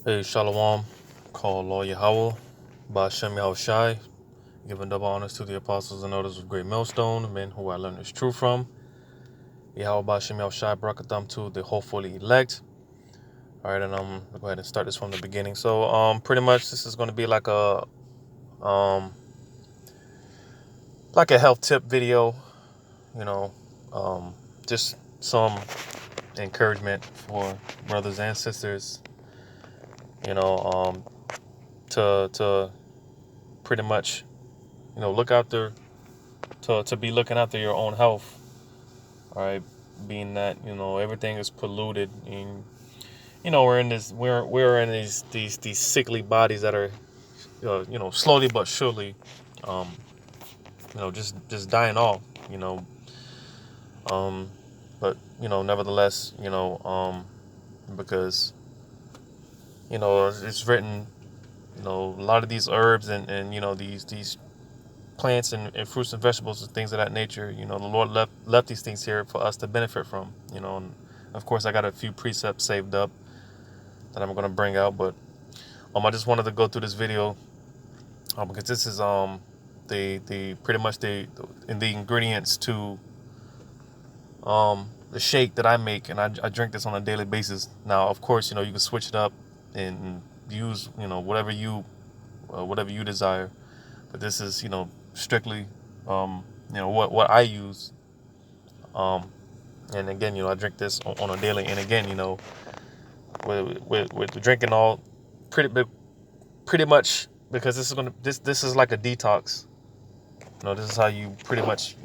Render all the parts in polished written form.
Hey, Shalom, call Law Yahweh, Ba'Shem Yahushai, giving double honors to the apostles and elders of Great Millstone, men who I learned this truth from. Yahweh Ba'Shem Yahushai, Barakatham to the hopefully elect. All right, and I'll go ahead and start this from the beginning. So, pretty much this is going to be um, like a health tip video, you know, just some encouragement for brothers and sisters, you know, to pretty much, look after to be looking after your own health. All right, being that everything is polluted, and we're in these sickly bodies that are slowly but surely um just dying off. you know um but nevertheless, because it's written, a lot of these herbs and these plants and fruits and vegetables and things of that nature, the Lord left these things here for us to benefit from. And of course I got a few precepts saved up that I'm going to bring out, but I just wanted to go through this video because this is the pretty much the ingredients to the shake that I make, and I drink this on a daily basis. Now of course, you can switch it up and use whatever you desire, but this is strictly what I use. And again, I drink this on a daily, and again, with drinking all pretty much, because this is like a detox. This is how you pretty much,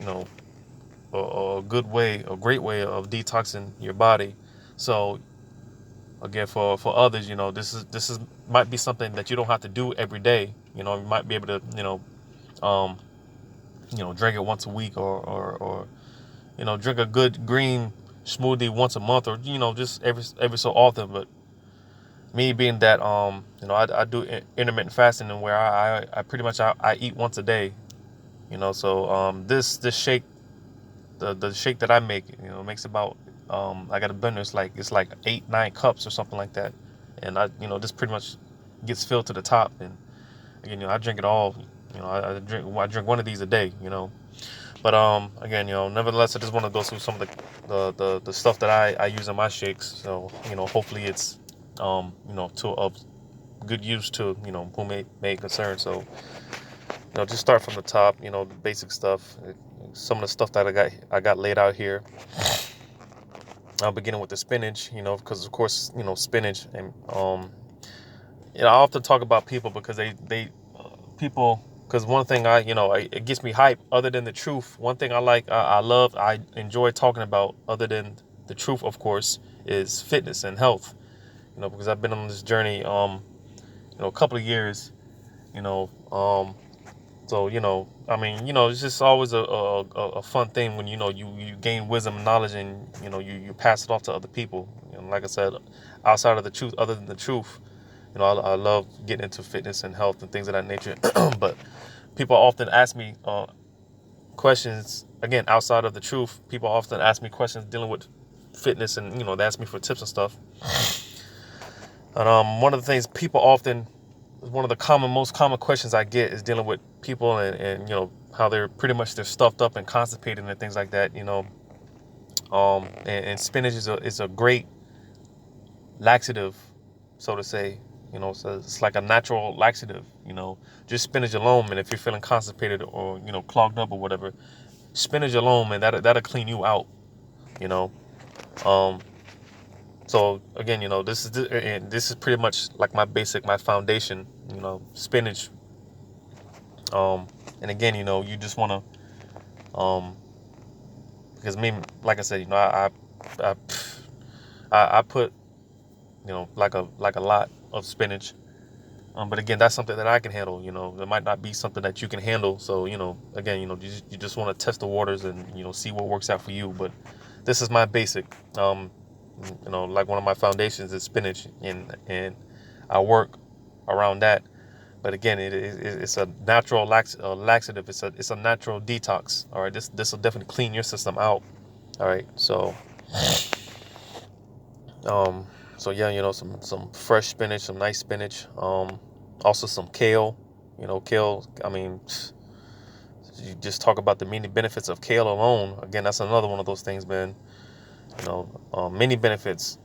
a great way of detoxing your body. So again, for others, this is might be something that you don't have to do every day. You might be able to um drink it once a week, or drink a good green smoothie once a month, or just every so often. But me being that I do intermittent fasting, and where I pretty much I eat once a day. So this shake, the shake that I make, makes about I got a blender. It's like 8-9 cups or something like that, and this pretty much gets filled to the top. And again, I drink it all. I drink one of these a day. But again, nevertheless, I just want to go through some of the stuff that I use in my shakes. So hopefully it's to of good use to who may concern. So just start from the top. The basic stuff. Some of the stuff that I got laid out here. Beginning with the spinach. Because of course spinach, and I often talk about people because they people. Because one thing it gets me hype. Other than the truth, one thing I love, I enjoy talking about, other than the truth, of course, is fitness and health. Because I've been on this journey, a couple of years. You know, so I mean, it's just always a fun thing when you gain wisdom and knowledge, and you pass it off to other people. Like I said, outside of the truth, other than the truth, I love getting into fitness and health and things of that nature. But people often ask me questions, again, outside of the truth. People often ask me questions dealing with fitness, and they ask me for tips and stuff. And one of the things people often, one of the most common questions I get is dealing with people, and how they're stuffed up and constipated and things like that. And spinach is a great laxative, so to say. So it's like a natural laxative. Just spinach alone, and if you're feeling constipated or clogged up or whatever, spinach alone, man, that'll clean you out. You know. Um, so again, this is pretty much like my foundation. Spinach. And again, you just want to, because me, like I said, I, I put, like a lot of spinach. But again, that's something that I can handle. It might not be something that you can handle. So, again, you just want to test the waters and, see what works out for you. But this is my basic, like one of my foundations is spinach, and I work around that. But again, it's a natural laxative. It's a natural detox. All right, this will definitely clean your system out. All right, so So yeah, some fresh spinach, some nice spinach. Also some kale. Kale. I mean, you just talk about the many benefits of kale alone. Again, that's another one of those things, man. Many benefits.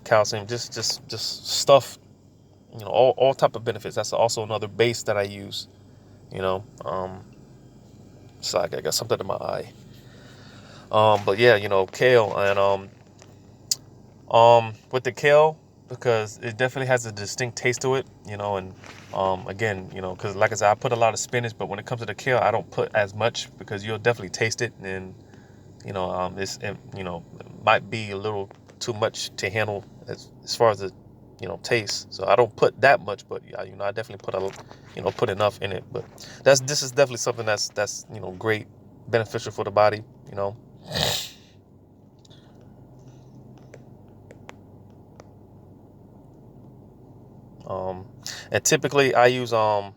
Calcium, just stuff. All type of benefits. That's also another base that I use. You know, so I got something in my eye. But yeah, kale and with the kale, because it definitely has a distinct taste to it. And again, because like I said, I put a lot of spinach, but when it comes to the kale, I don't put as much because you'll definitely taste it, and it might be a little too much to handle as far as the taste. So I don't put that much, but yeah, I definitely put enough in it. But this is definitely something that's great, beneficial for the body. You know. Um, and typically I use what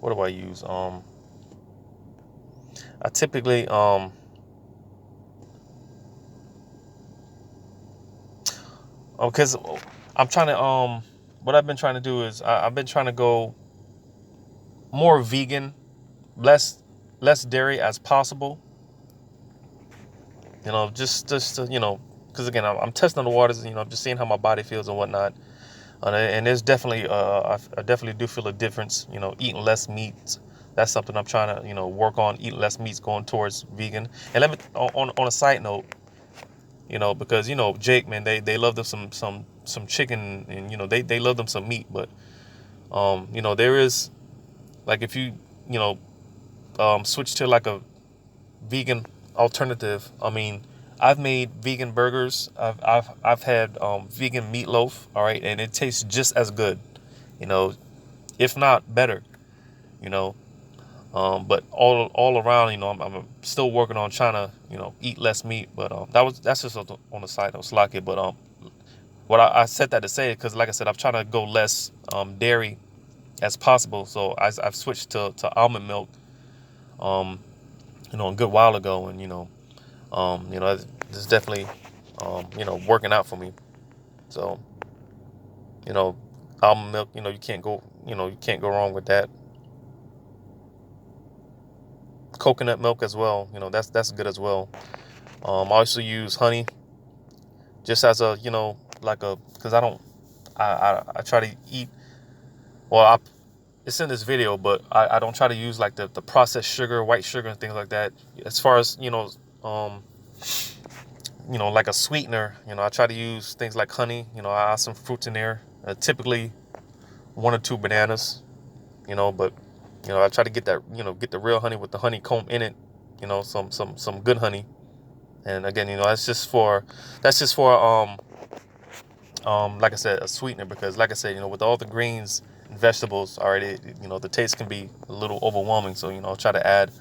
do I use? I typically because I'm trying to what I've been trying to do is I've been trying to go more vegan, less dairy as possible. Because again, I'm testing the waters. Just seeing how my body feels and whatnot. And there's definitely I definitely do feel a difference. Eating less meat. That's something I'm trying to work on. Eat less meats, going towards vegan. And let me on a side note, because Jake, man, they love them some chicken, and they love them some meat. But there is, like, if you you know switch to like a vegan alternative. I mean, I've made vegan burgers. I've had vegan meatloaf. All right, and it tastes just as good, you know, if not better. You know, but all around, I'm still working on trying to eat less meat. But that's just on the side. I was lucky, but what I said that to say, because like I said, I'm trying to go less dairy as possible. So I've switched to almond milk. Um, a good while ago, and it's definitely working out for me. So you know, almond milk, you can't go wrong with that. Coconut milk as well, that's good as well. I also use honey just as a like a because I try to eat well. It's in this video, but I don't try to use like the processed sugar, white sugar, and things like that. As far as um, like a sweetener, I try to use things like honey. I add some fruits in there. Typically, one or two bananas. But I try to get the real honey with the honeycomb in it. Some good honey. And again, that's just for like I said, a sweetener, because like I said, with all the greens and vegetables already, the taste can be a little overwhelming. So I'll try to add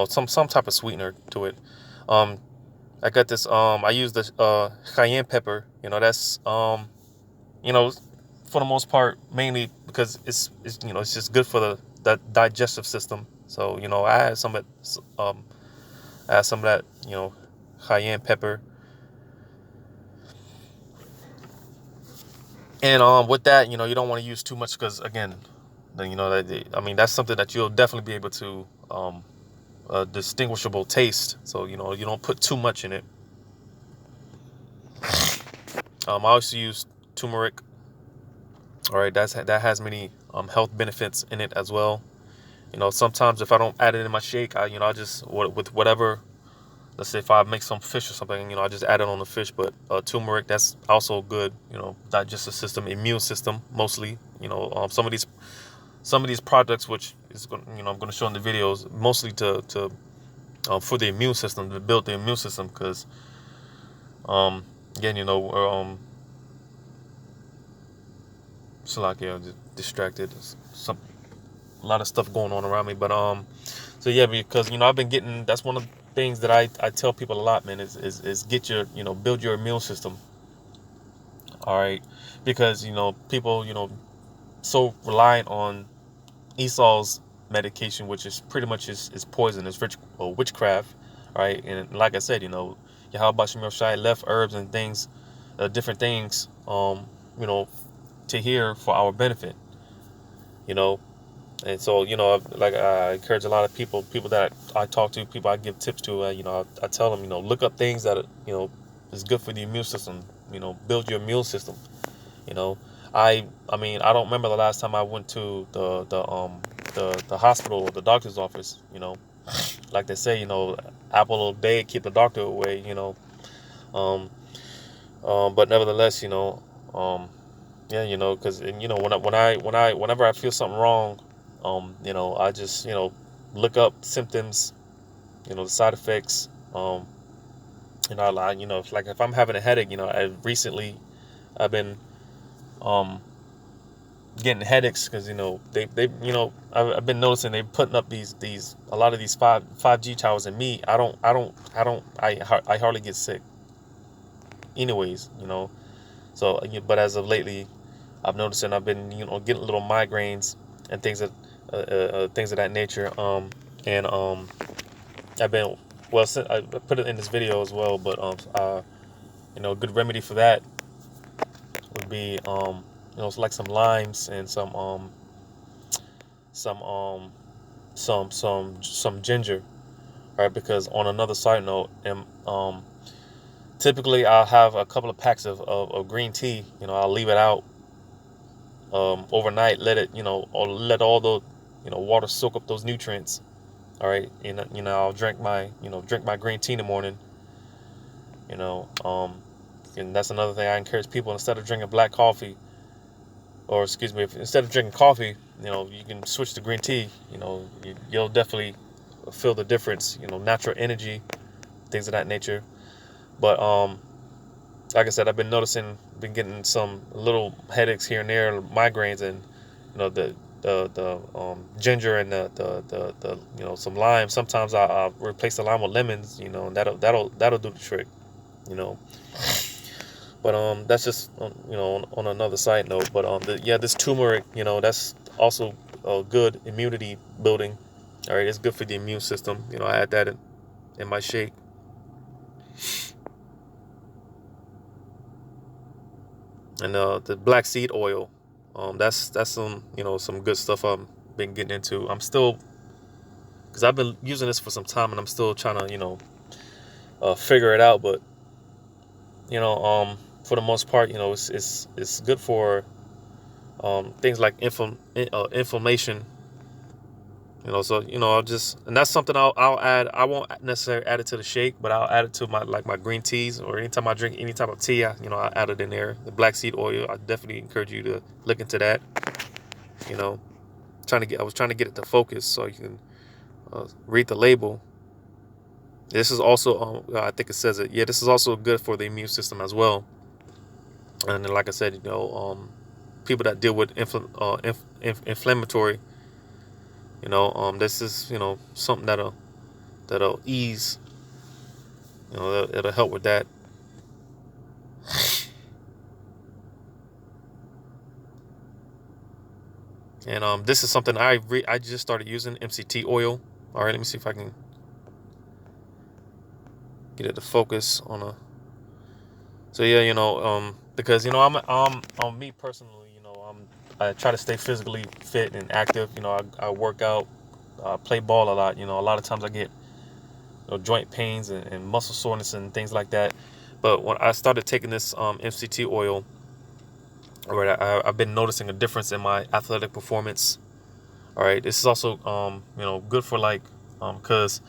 some type of sweetener to it. Um, I got this. I use the cayenne pepper. That's you know, for the most part, mainly because it's just good for the digestive system. So I add some of that cayenne pepper, and with that, you don't want to use too much, because again, then I mean, that's something that you'll definitely be able to a distinguishable taste. So you don't put too much in it. I also use turmeric. All right, that has many health benefits in it as well. Sometimes if I don't add it in my shake, I just with whatever. Let's say if I make some fish or something, I just add it on the fish. But turmeric, that's also good. Digestive system, immune system, mostly. Some of these products, which is I'm going to show in the videos, mostly to for the immune system, to build the immune system, because again, we're so like, distracted. Some A lot of stuff going on around me, but so yeah, because I've been getting. That's one of the things that I tell people a lot, man. Is get your build your immune system. All right, because people so reliant on Esau's medication, which is pretty much is poison, it's witchcraft, right? And like I said, Yahweh Shem Shai left herbs and things, different things, to here for our benefit, you know. And so, like I encourage a lot of people that I talk to, people I give tips to, I tell them, look up things that, is good for the immune system, build your immune system, you know. I mean, I don't remember the last time I went to the hospital or the doctor's office, like they say, apple a day, keep the doctor away, um, but nevertheless, yeah, because whenever I feel something wrong, I just look up symptoms, the side effects, like if I'm having a headache, I've been um getting headaches because they I've been noticing they're putting up these a lot of these 5G towers, and me, I hardly get sick anyways, so but as of lately, I've noticed, and I've been getting little migraines and things of that nature, and I've been, well, I put it in this video as well, but a good remedy for that would be it's like some limes and some some ginger, right? Because on another side note, and typically I'll have a couple of packs of green tea. I'll leave it out overnight, let it or let all the water soak up those nutrients. All right, and I'll drink my green tea in the morning. You know, um, and that's another thing I encourage people, instead of drinking black coffee, or excuse me, instead of drinking coffee, you can switch to green tea. You'll definitely feel the difference. Natural energy, things of that nature. But like I said, I've been noticing, been getting some little headaches here and there, migraines, and the ginger and the some lime. Sometimes I'll replace the lime with lemons, and that'll do the trick, you know. But that's just on another side note. But this turmeric, that's also a good immunity building. All right, it's good for the immune system. I add that in my shake. And the black seed oil, that's some some good stuff I've been getting into. I'm still, because I've been using this for some time, and I'm still trying to figure it out. But for the most part, it's good for things like inflammation. So I'll just, and that's something I'll add. I won't necessarily add it to the shake, but I'll add it to my green teas, or anytime I drink any type of tea, I add it in there. The black seed oil, I definitely encourage you to look into that. You know, I was trying to get it to focus so you can read the label. This is also, I think it says it. Yeah, this is also good for the immune system as well. And then, like I said, people that deal with inflammatory, this is something that'll ease. It'll help with that. And this is something I just started using, MCT oil. All right, let me see if I can get it to focus on a. So yeah, because I'm on me personally, I try to stay physically fit and active. I work out, play ball a lot. A lot of times I get joint pains and muscle soreness and things like that. But when I started taking this MCT oil, all right, I've been noticing a difference in my athletic performance. All right, this is also good for, like, because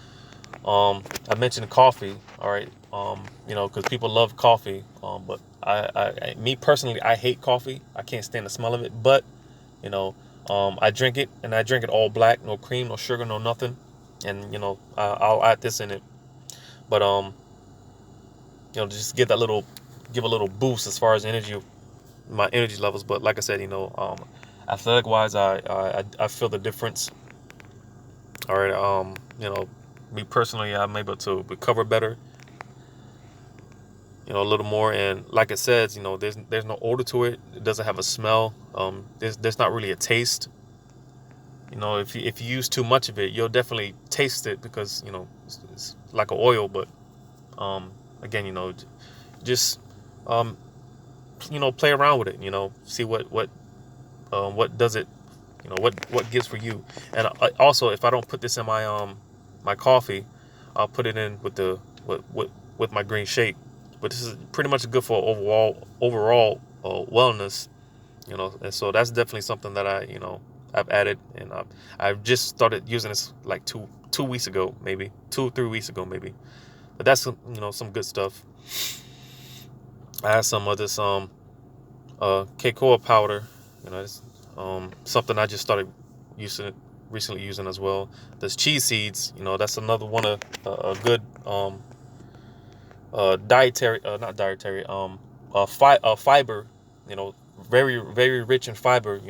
I mentioned coffee. All right, because people love coffee. But me personally, I hate coffee. I can't stand the smell of it. But I drink it, and I drink it all black, no cream, no sugar, no nothing. And I'll add this in it. But just give a little boost as far as my energy levels. But like I said, athletic wise, I feel the difference. All right, me personally, I'm able to recover better, a little more. And like it says, there's no odor to it. It doesn't have a smell. There's not really a taste. You know, if you use too much of it, you'll definitely taste it because it's like an oil. But again, just um, play around with it. See what does it. What gives for you. And also, if I don't put this in my coffee, I'll put it in with my green shake. But this is pretty much good for overall wellness. And so that's definitely something that I've added, and I've just started using this like 2 weeks ago, maybe 2 or 3 weeks ago, maybe. But that's some good stuff. I have some of this cocoa powder. It's something I just started recently using as well. There's cheese seeds. That's another one of a good dietary, not dietary, fiber. Very very rich in fiber.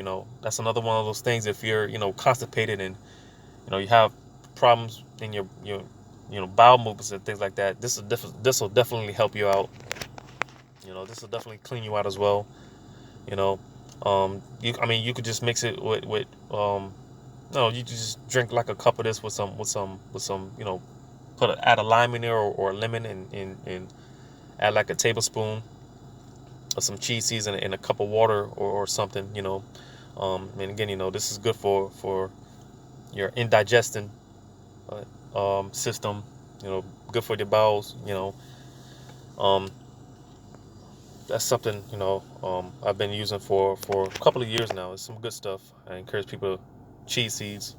That's another one of those things. If you're constipated and you have problems in your bowel movements and things like that, this will definitely help you out. This will definitely clean you out as well. You know, you could just mix it with no, you just drink like a cup of this with some add a lime in there, or a lemon, and add like a tablespoon of some cheese seeds in a cup of water, or something. And again, this is good for your indigestion system. Good for your bowels. Um, that's something I've been using for a couple of years now. It's some good stuff. I encourage people cheese seeds.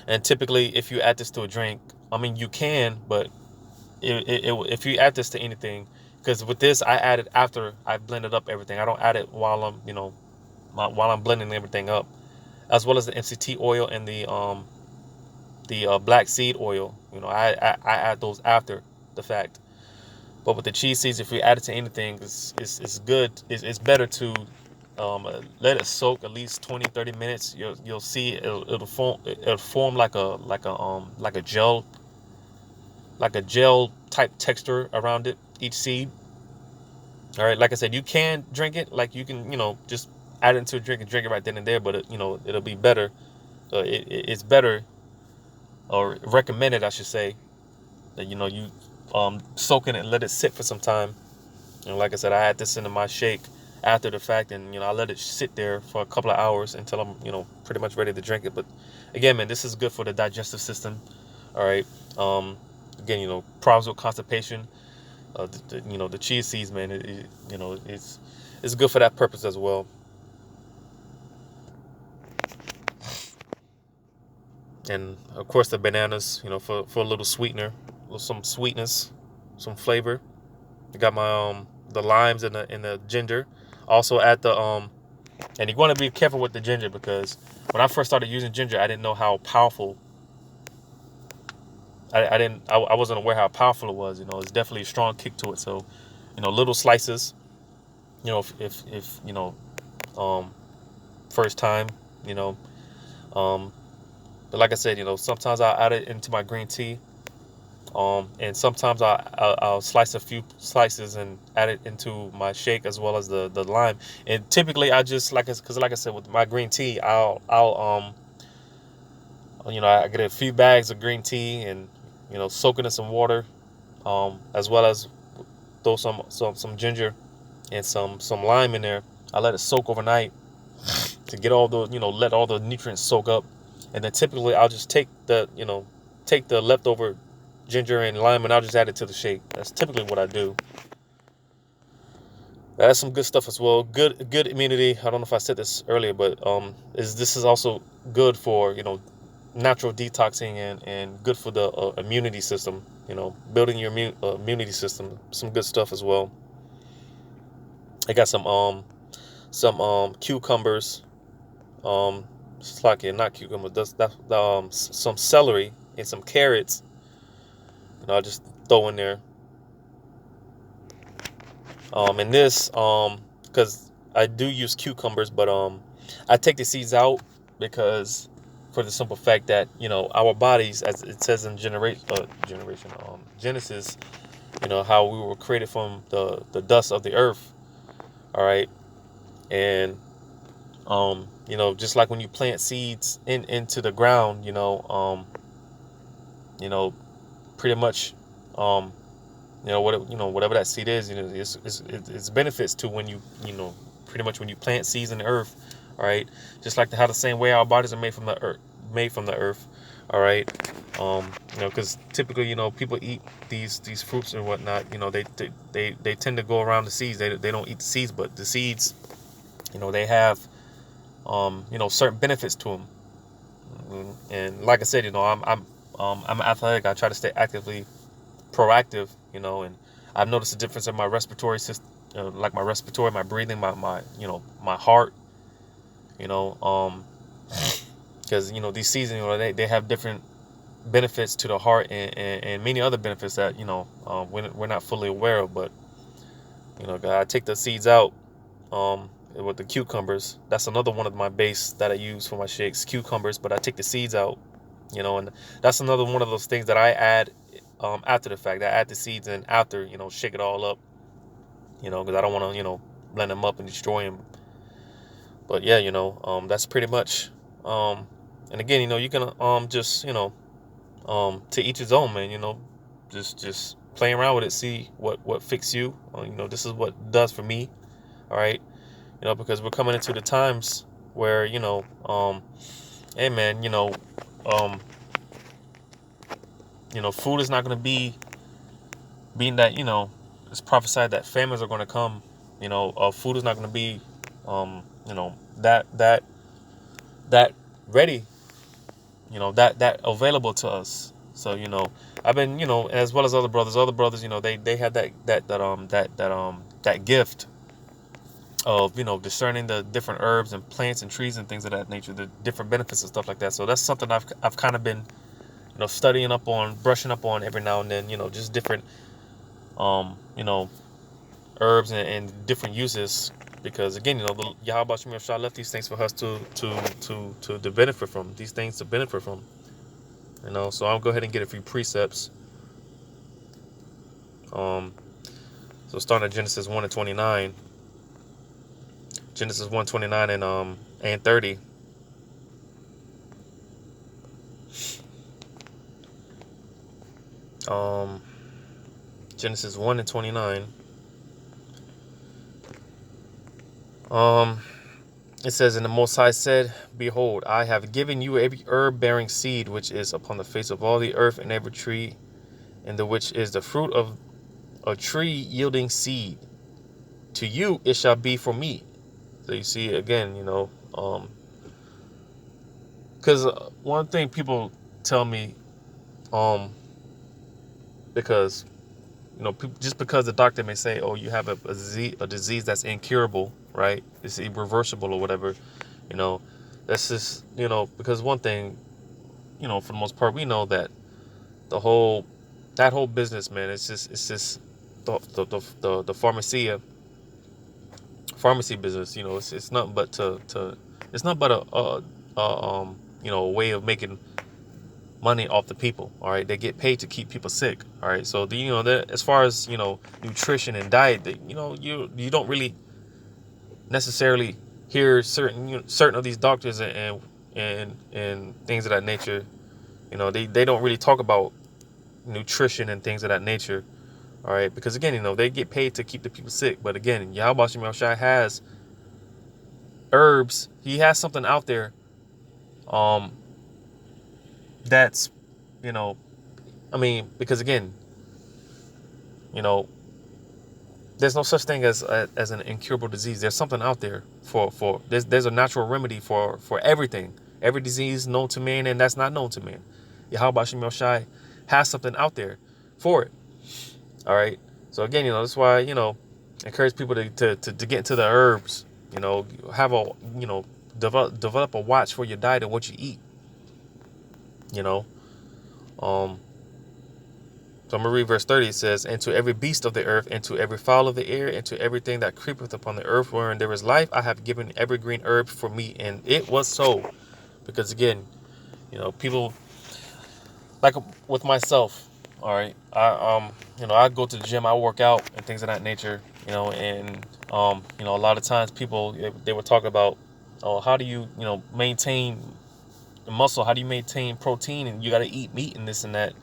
And typically, if you add this to a drink, you can, but if you add this to anything, because with this I add it after I blended up everything. I don't add it while I'm blending everything up, as well as the MCT oil and the black seed oil. I add those after the fact. But with the cheese seeds, if you add it to anything, it's good. It's better to let it soak at least 20-30 minutes. You'll see it'll form like a gel, type texture around it, each seed. All right, like I said, you can drink it. Like you can just add it into a drink and drink it right then and there. But it'll be better. It's better, or recommended, I should say, that you soak in it and let it sit for some time. Like I said, I add this into my shake after the fact, and I let it sit there for a couple of hours until I'm pretty much ready to drink it. But again, man, this is good for the digestive system. All right. Again, problems with constipation. The cheese seeds, man, it's good for that purpose as well. And of course the bananas, for a little sweetener, some sweetness, some flavor. I got my the limes and the ginger. Also add the and you want to be careful with the ginger, because when I first started using ginger, I didn't know how powerful. I wasn't aware how powerful it was. It's definitely a strong kick to it. So, little slices. If first time. You know, um, but like I said, sometimes I add it into my green tea. And sometimes I'll slice a few slices and add it into my shake, as well as the lime. And typically I just because like I said, with my green tea, I'll I get a few bags of green tea, and soak it in some water, as well as throw some ginger and some lime in there. I let it soak overnight to get all the let all the nutrients soak up, and then typically I'll just take the leftover ginger and lime, and I'll just add it to the shake. That's typically what I do. That's some good stuff as well. Good immunity. I don't know if I said this earlier, but this is also good for natural detoxing, and good for the immunity system. Building your immunity system. Some good stuff as well. I got some cucumbers. It's like not cucumbers. That's some celery and some carrots. I'll just throw in there. And this, because I do use cucumbers, but I take the seeds out, because for the simple fact that our bodies, as it says in Genesis, how we were created from the dust of the earth. All right, and Just like when you plant seeds into the ground, you know, pretty much, um, whatever that seed is, it's benefits to when pretty much when you plant seeds in the earth, all right. Just like how the same way our bodies are made from the earth, all right. Because typically, people eat these fruits and whatnot. They tend to go around the seeds. They don't eat the seeds, but the seeds, they have certain benefits to them. And like I said, I'm athletic. I try to stay actively proactive, and I've noticed a difference in my respiratory system, like my respiratory, my breathing, my heart, you know, um, because these seasons, they have different benefits to the heart and many other benefits that we're not fully aware of. But I take the seeds out, with the cucumbers. That's another one of my base that I use for my shakes, cucumbers. But I take the seeds out, and that's another one of those things that I add after the fact. I add the seeds in after, shake it all up, because I don't want to, blend them up and destroy them. But yeah, that's pretty much. And again, you can just to each his own, man. Just playing around with it, see what fits you. This is what it does for me. All right, because we're coming into the times where hey man, um, food is not going to be being that it's prophesied that famines are going to come. Food is not going to be that ready, that available to us. So I've been as well as other brothers, they had that gift of discerning the different herbs and plants and trees and things of that nature, the different benefits and stuff like that. So that's something I've kind of been studying up on, brushing up on every now and then, just different um you know herbs and different uses, because again, the Yahweh Shem Shah left these things for us to benefit from, these things to benefit from. So I'll go ahead and get a few precepts. um so starting at Genesis 1 and 29. Genesis 1:29 and 30. um Genesis 1 and 29. um It says, "And the Most High said, Behold, I have given you every herb bearing seed which is upon the face of all the earth, and every tree, and the which is the fruit of a tree yielding seed. To you it shall be for meat." So you see again, because one thing people tell me, um, because just because the doctor may say, "Oh, you have a disease that's incurable, right? It's irreversible or whatever," you know, that's just because one thing, for the most part, we know that the whole that whole business, man, it's just the pharmacy business. It's nothing but it's not but a way of making money off the people. All right, they get paid to keep people sick. All right, so as far as nutrition and diet, you don't really necessarily hear certain of these doctors and things of that nature. They don't really talk about nutrition and things of that nature. All right, because again, they get paid to keep the people sick. But again, Yahweh Shem Shai has herbs. He has something out there um that's because again, you know there's no such thing as an incurable disease. There's something out there for there's a natural remedy for everything, every disease known to man and that's not known to man. Yahweh Shem Shai has something out there for it. All right, so again, that's why encourage people to get into the herbs. Have a develop a watch for your diet and what you eat. you know um So I'm going to read verse 30. It says, "And to every beast of the earth, and to every fowl of the air, and to everything that creepeth upon the earth wherein there is life, I have given every green herb for meat." And it was so. Because again, people, like with myself, all right, I go to the gym, I work out and things of that nature, and a lot of times people, they would talk about or how do you, maintain the muscle? How do you maintain protein? And you got to eat meat and this and that.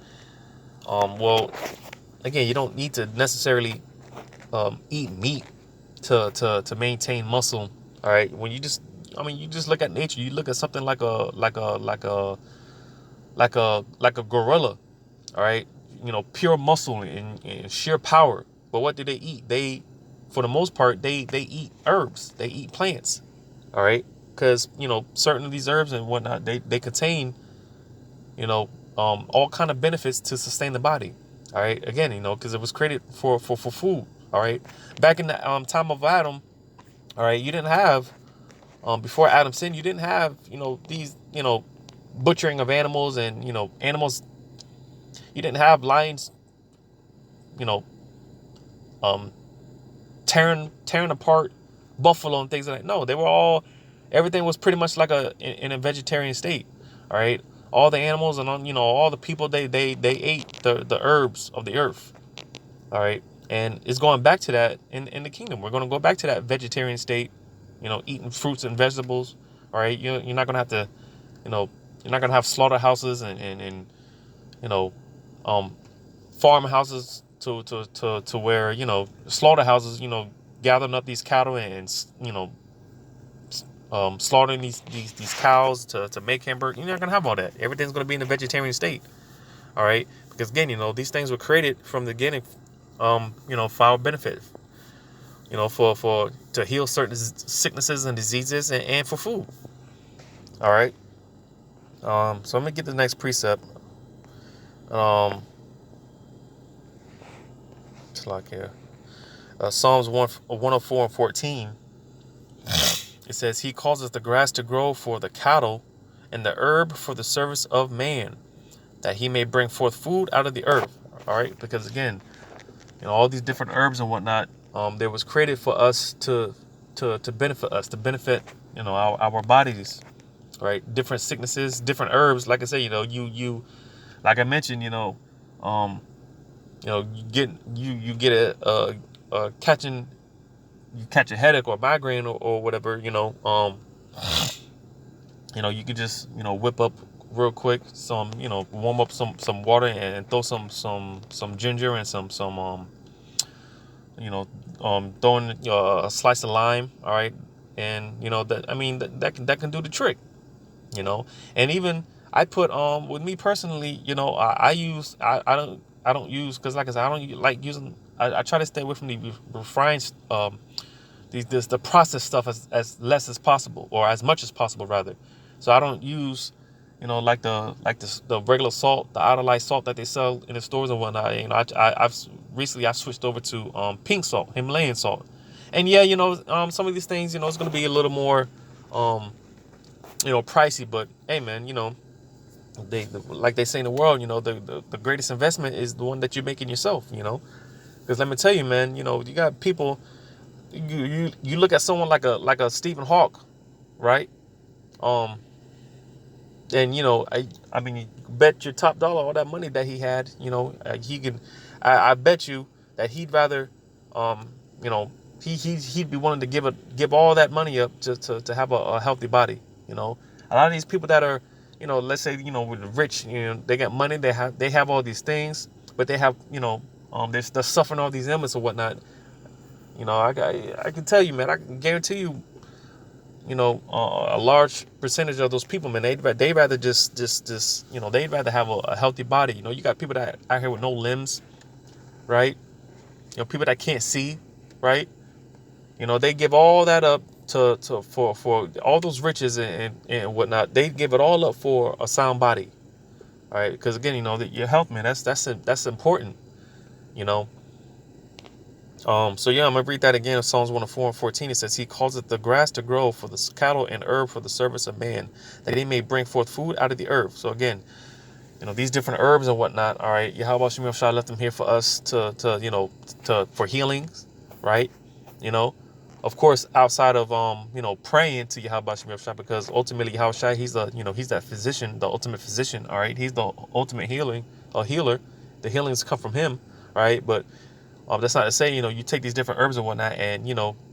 Well, again, you don't need to necessarily eat meat to maintain muscle. All right, when you just look at nature. You look at something like a gorilla. All right, pure muscle and sheer power. But what do they eat? For the most part, they eat herbs. They eat plants. All right, because certain of these herbs and whatnot, they contain all kind of benefits to sustain the body. All right, again, because it was created for food. All right, back in the time of Adam. All right, you didn't have before Adam sinned. You didn't have these butchering of animals and animals. You didn't have lions you know um tearing apart buffalo and things like that. No, they were all everything was pretty much like in a vegetarian state. All right, all the animals and all the people they ate the herbs of the earth. All right, and it's going back to that in the kingdom. We're going to go back to that vegetarian state. Eating fruits and vegetables. All right, you're not going to have to you know you're not going to have slaughterhouses and you know um farmhouses to where slaughterhouses gathering up these cattle and slaughtering these cows to make hamburger. You're not gonna have all that. Everything's gonna be in the vegetarian state. All right, because again, these things were created from the beginning, for our benefit. For to heal certain sicknesses and diseases and for food. All right. So I'm gonna get the next precept. It's like here, Psalms 104 and 14. It says, "He causes the grass to grow for the cattle, and the herb for the service of man, that he may bring forth food out of the earth." All right, because again, all these different herbs and whatnot, they was created for us to benefit us, to benefit our bodies. Right, different sicknesses, different herbs. Like I said, you like I mentioned, you get a you catch a headache or a migraine or whatever. You could just whip up real quick some warm up some water and throw some ginger and some throwing a slice of lime. All right, and that can do the trick. And even I put with me personally, I don't use, because like I said, I don't like using. I try to stay away from the refined the processed stuff as less as possible, or as much as possible rather. So I don't use the regular salt, the Idolite salt that they sell in the stores and whatnot. I've switched over to pink salt, Himalayan salt. And yeah, some of these things, it's going to be a little more pricey, but hey man, like they say in the world, the greatest investment is the one that you make in yourself. Because let me tell you, man, you got people. You look at someone like a Stephen Hawk, right? Um, and I mean, you bet your top dollar all that money that he had. He can. I bet you that he'd rather, you know, he'd be willing to give all that money up to have a healthy body. A lot of these people that are, let's say, with the rich, they got money, they have all these things, but they have, they're suffering all these ailments or whatnot. I can tell you, man, I can guarantee you, a large percentage of those people, man, they'd rather just they'd rather have a healthy body. You got people that out here with no limbs, right? People that can't see, right? They give all that up for all those riches and whatnot. They give it all up for a sound body, all right? Because again, your health, man, that's important, you know. So yeah, I'm gonna read that again. Psalms 104 and 14. It says, "He causeth the grass to grow for the cattle and herb for the service of man, that he may bring forth food out of the earth." So again, these different herbs and whatnot. All right, Yahweh Shemel Shah left them here for us for healings, right? Of course, outside of praying to Yahweh Shemel Shah, because ultimately Yahweh Shah, he's he's that physician, the ultimate physician. All right, he's the ultimate healer. The healings come from him, right? But that's not to say, you take these different herbs and whatnot, and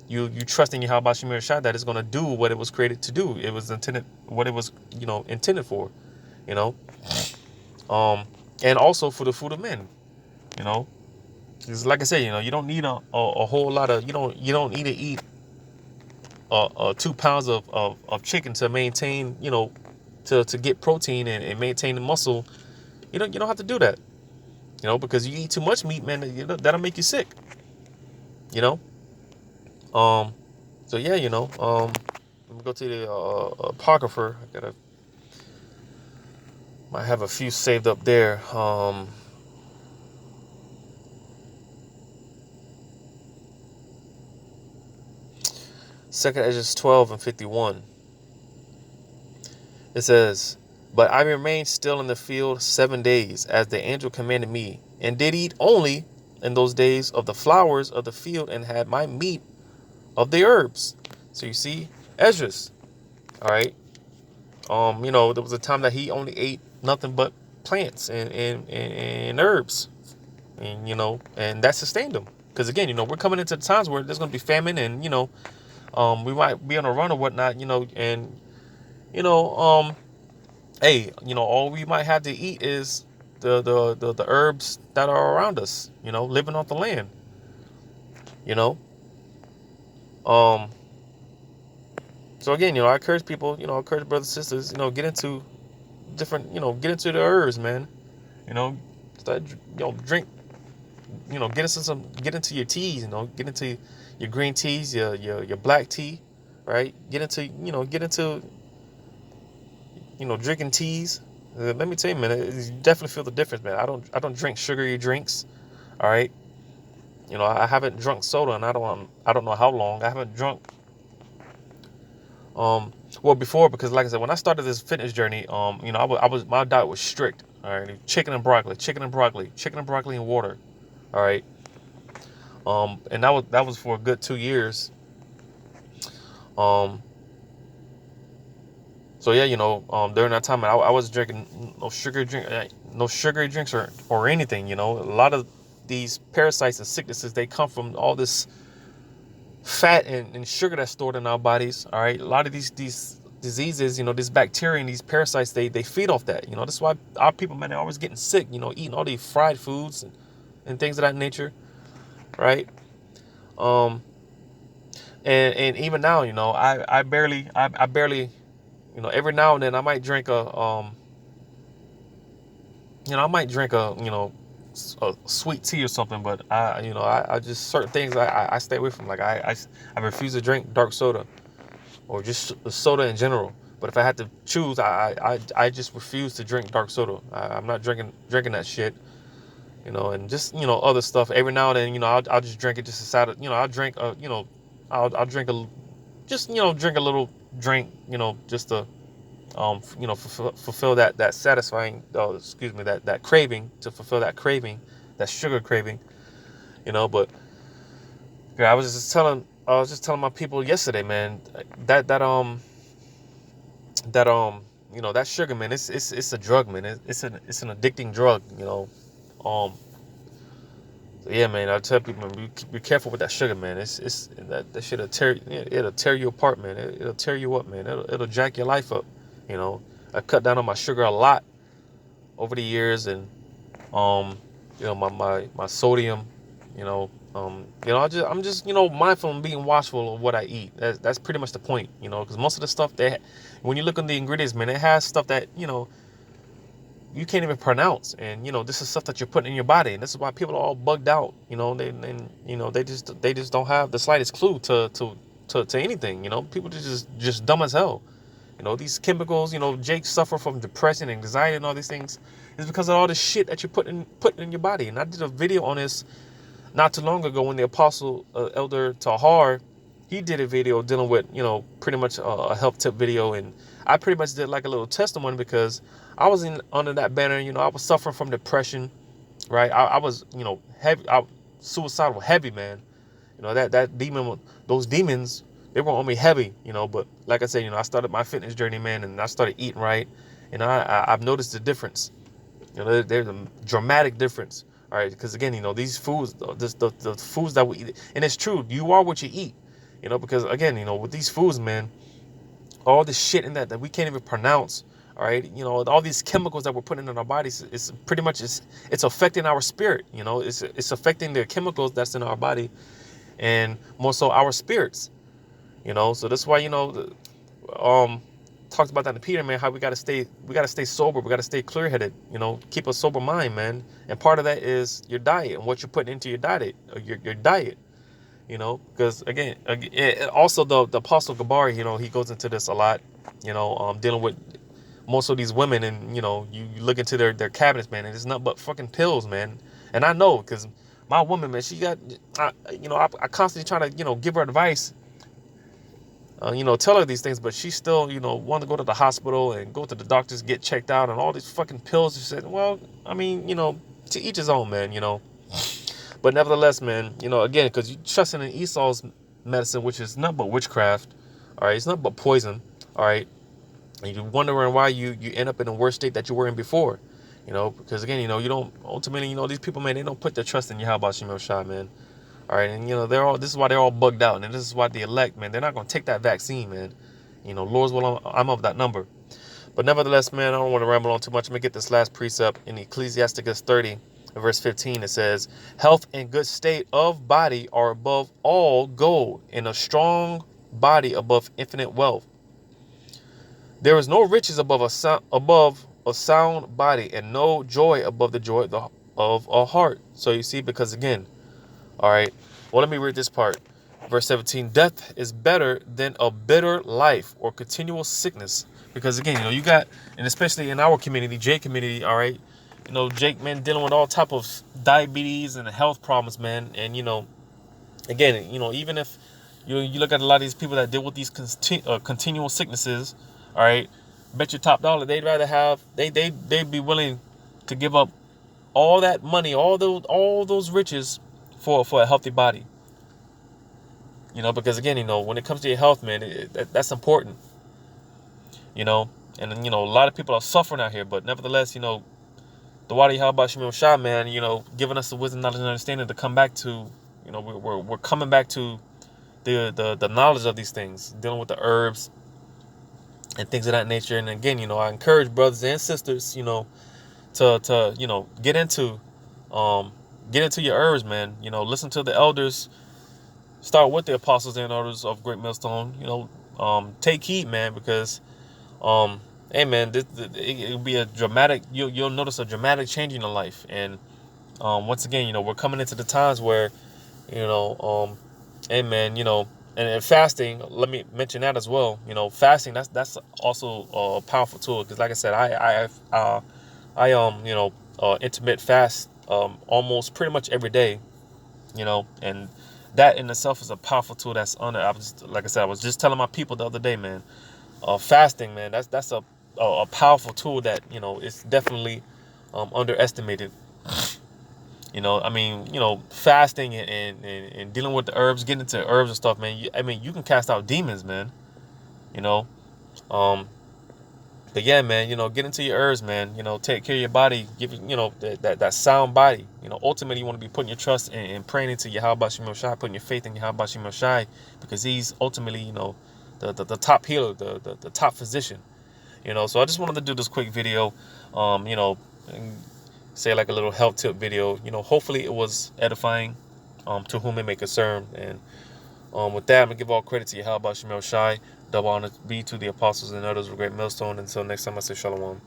you trusting Yahweh Shemir Shah that it's going to do what it was created to do. It was intended, what it was, intended for, you know. And also for the food of men, you know. Because like I said, you don't need a whole lot of, you don't need to eat 2 pounds of chicken to maintain, to get protein and maintain the muscle. You don't have to do that, because you eat too much meat, man, that'll make you sick, you know. So yeah, let me go to the apocrypher. Might have a few saved up there. Second Esdras 12:51. It says, "But I remained still in the field 7 days, as the angel commanded me, and did eat only in those days of the flowers of the field, and had my meat of the herbs." So you see, Esdras, all right. There was a time that he only ate nothing but plants and herbs, and that sustained him. Because again, we're coming into the times where there's going to be famine, and we might be on a run or whatnot, and you know, hey, all we might have to eat is the herbs that are around us, living off the land, you know. Um, so again, I encourage people, I encourage brothers and sisters, get into different, get into the herbs, man. Start, drink, get into your teas, get into your green teas, your black tea, right? Get into, drinking teas. Let me tell you, man, you definitely feel the difference, man. I don't drink sugary drinks, all right. I haven't drunk soda, and I don't know how long. I haven't drunk. Well, before, because like I said, when I started this fitness journey, my diet was strict. All right, chicken and broccoli, and water. All right. And that was for a good 2 years. So yeah, during that time, I was drinking no sugary drinks or anything. A lot of these parasites and sicknesses, they come from all this fat and sugar that's stored in our bodies. All right, a lot of these diseases, this bacteria and these parasites, they feed off that. That's why our people, man, they're always getting sick. Eating all these fried foods and things of that nature, right? Um, and even now, I barely, every now and then I might drink a sweet tea or something, but I just, certain things I stay away from. Like I refuse to drink dark soda or just soda in general. But if I had to choose, I just refuse to drink dark soda. I'm not drinking that shit. And just other stuff. Every now and then, I'll just drink it just to side. I'll drink I'll drink drink a little drink, just to fulfill that satisfying, that craving, to fulfill that craving, that sugar craving, but yeah, I was just telling my people yesterday, man, that sugar, man, it's a drug, man. It's an addicting drug, um so yeah, man, I tell people, man, be careful with that sugar, man. It's that shit'll tear you apart, man. It'll tear you up, man. It'll jack your life up. I cut down on my sugar a lot over the years, and my sodium, I'm just mindful and being watchful of what I eat. That's pretty much the point, because most of the stuff when you look on the ingredients, man, it has stuff that you can't even pronounce, and this is stuff that you're putting in your body, and this is why people are all bugged out. They just don't have the slightest clue to anything. People just dumb as hell. These chemicals. Jake suffer from depression, anxiety, and all these things. It's because of all the shit that you're putting in your body. And I did a video on this not too long ago when the Apostle Elder Tahar, he did a video dealing with pretty much a health tip video, and I pretty much did like a little testimony because I was under that banner. I was suffering from depression, right? I was heavy, suicidal heavy, man. That demon, those demons, they were on me heavy, but like I said, I started my fitness journey, man, and I started eating right, and I've noticed the difference. There's a dramatic difference. All right, because again, these foods, the foods that we eat, and it's true, you are what you eat. Because again, with these foods, man, all this shit in that we can't even pronounce. All right, all these chemicals that we're putting in our bodies, it's pretty much it's affecting our spirit. It's affecting the chemicals that's in our body, and more so our spirits. So that's why talked about that in Peter, man, how we gotta stay sober, we gotta stay clear headed, keep a sober mind, man. And part of that is your diet and what you're putting into your diet, your diet. Because again, also the Apostle Gabari, he goes into this a lot, dealing with most of these women, and you look into their cabinets, man, and it's nothing but fucking pills, man. And I know, because my woman, man, she got, I constantly try to, give her advice, tell her these things, but she still, want to go to the hospital and go to the doctors, get checked out, and all these fucking pills. She said, well, I mean, to each his own, man, But nevertheless, man, again, because you trusting in Esau's medicine, which is nothing but witchcraft, all right? It's nothing but poison, all right? And you're wondering why you end up in a worse state that you were in before, because again, you don't, ultimately, these people, man, they don't put their trust in Yahweh Shem Shai, man. All right, and this is why they're all bugged out, and this is why the elect, man, they're not gonna take that vaccine, man. Lord's will, I'm of that number. But nevertheless, man, I don't want to ramble on too much. Let me get this last precept in Ecclesiasticus 30, verse 15. It says, "Health and good state of body are above all gold, and a strong body above infinite wealth. There is no riches above a sound body, and no joy above the joy of a heart." So you see, because again, all right, well, let me read this part. Verse 17, "Death is better than a bitter life or continual sickness." Because again, you got, and especially in our community, Jake community, all right, Jake, man, dealing with all type of diabetes and health problems, man. And, again, even if you look at a lot of these people that deal with these continual sicknesses, all right, bet your top dollar, they'd rather have, they'd be willing to give up all that money, all those riches for a healthy body. Because again, when it comes to your health, man, that's important. And a lot of people are suffering out here, but nevertheless, the Wadi Halba Shemil Shah, man, giving us the wisdom, knowledge, and understanding to come back to, we're coming back to the knowledge of these things, dealing with the herbs and things of that nature. And again, I encourage brothers and sisters, to get into your herbs, man. Listen to the elders. Start with the apostles and elders of Great Millstone. Take heed, man, because hey, man, it'll be a dramatic. You'll notice a dramatic change in your life. And once again, we're coming into the times where, hey, man, and fasting. Let me mention that as well. Fasting. That's also a powerful tool, because, like I said, I intermittent fast almost pretty much every day. And that in itself is a powerful tool. That's like I said, I was just telling my people the other day, man. Fasting, man, that's a powerful tool that is definitely underestimated. Fasting and dealing with the herbs, getting into herbs and stuff, man. You can cast out demons, man. But yeah, man, get into your herbs, man. Take care of your body. Give that sound body. Ultimately, you want to be putting your trust and praying into Yahweh Shem Shai, putting your faith in Yahweh Shem Shai, because he's ultimately, the top healer, the top physician. So I just wanted to do this quick video, and say like a little health tip video. Hopefully it was edifying, to whom it may concern. And with that, I'm gonna give all credit to Yahweh Shem Shai. Double honor be to the apostles and others of Great Millstone. Until next time, I say shalom.